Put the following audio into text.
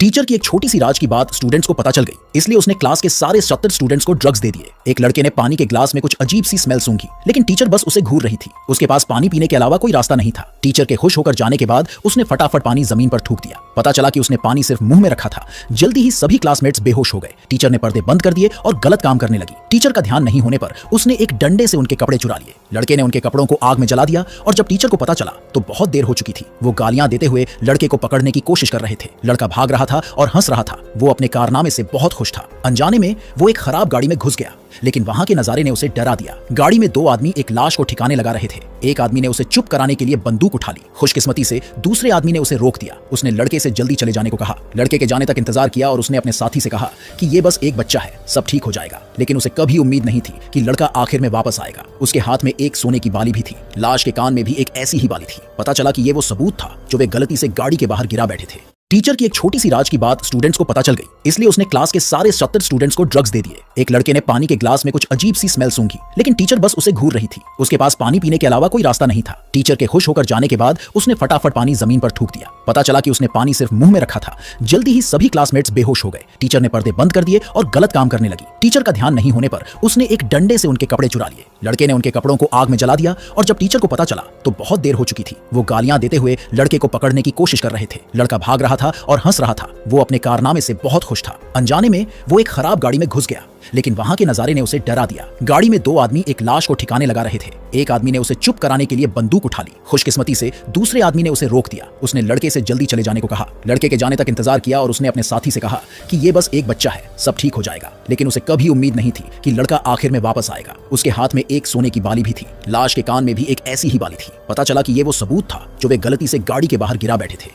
Teacher की एक छोटी सी राज की बात स्टूडेंट्स को पता चल गई, इसलिए उसने क्लास के सारे 70 स्टूडेंट्स को ड्रग्स दे दिए। एक लड़के ने पानी के ग्लास में कुछ अजीब सी स्मेल सूंघी, लेकिन टीचर बस उसे घूर रही थी। उसके पास पानी पीने के अलावा कोई रास्ता नहीं था। टीचर के खुश होकर जाने के बाद उसने फटाफट पानी जमीन पर थूक दिया। पता चला कि उसने पानी सिर्फ मुंह में रखा था। जल्दी ही सभी क्लासमेट्स बेहोश हो गए। टीचर ने पर्दे बंद कर दिए और गलत काम करने लगी। टीचर का ध्यान नहीं होने पर उसने एक डंडे से उनके कपड़े चुरा लिए। लड़के ने उनके कपड़ों को आग में जला दिया और जब टीचर को पता चला तो बहुत देर हो चुकी थी। वो गालियां देते हुए लड़के को पकड़ने की कोशिश कर रहे थे। लड़का भाग रहा था और हंस रहा था। वो अपने कारनामे से बहुत खुश था। अनजाने में वो एक खराब गाड़ी में घुस गया, लेकिन वहां के नजारे ने उसे डरा दिया। गाड़ी में दो आदमी एक लाश को ठिकाने लगा रहे थे। एक आदमी ने उसे चुप कराने के लिए बंदूक उठा ली। खुशकिस्मती से दूसरे आदमी ने उसे रोक दिया। उसने लड़के से जल्दी चले जाने को कहा। लड़के के जाने तक इंतजार किया और उसने अपने साथी से कहा कि ये बस एक बच्चा है, सब ठीक हो जाएगा। लेकिन उसे कभी उम्मीद नहीं थी कि लड़का आखिर में वापस आएगा। उसके हाथ में एक सोने की बाली भी थी। लाश के कान में भी एक ऐसी ही बाली थी। पता चला कि ये वो सबूत था जो वे गलती से गाड़ी के बाहर गिरा बैठे थे। टीचर की एक छोटी सी राज की बात स्टूडेंट्स को पता चल गई, इसलिए उसने क्लास के सारे 70 स्टूडेंट्स को ड्रग्स दे दिए। एक लड़के ने पानी के ग्लास में कुछ अजीब सी स्मेल सूंघी, लेकिन टीचर बस उसे घूर रही थी। उसके पास पानी पीने के अलावा कोई रास्ता नहीं था। टीचर के खुश होकर जाने के बाद उसने फटाफट पानी जमीन पर थूक दिया। पता चला कि उसने पानी सिर्फ मुंह में रखा था। जल्दी ही सभी क्लासमेट्स बेहोश हो गए। टीचर ने पर्दे बंद कर दिए और गलत काम करने लगी। टीचर का ध्यान नहीं होने पर उसने एक डंडे से उनके कपड़े चुरा लिए। लड़के ने उनके कपड़ों को आग में जला दिया और जब टीचर को पता चला तो बहुत देर हो चुकी थी। वो गालियां देते हुए लड़के को पकड़ने की कोशिश कर रहे थे। लड़का भाग रहा था और हंस रहा था। वो अपने कारनामे से बहुत खुश था। अनजाने में वो एक खराब गाड़ी में घुस गया, लेकिन वहां के नजारे ने उसे डरा दिया। गाड़ी में दो आदमी एक लाश को ठिकाने लगा रहे थे। एक आदमी ने उसे चुप कराने के लिए बंदूक उठा ली। खुशकिस्मती से दूसरे आदमी ने उसे रोक दिया। उसने लड़के से जल्दी चले जाने को कहा। लड़के के जाने तक इंतजार किया और उसने अपने साथी से कहा कि ये बस एक बच्चा है, सब ठीक हो जाएगा। लेकिन उसे कभी उम्मीद नहीं थी कि लड़का आखिर में वापस आएगा। उसके हाथ में एक सोने की बाली भी थी। लाश के कान में भी एक ऐसी ही बाली थी। पता चला कि ये वो सबूत था जो वे गलती से गाड़ी के बाहर गिरा बैठे थे।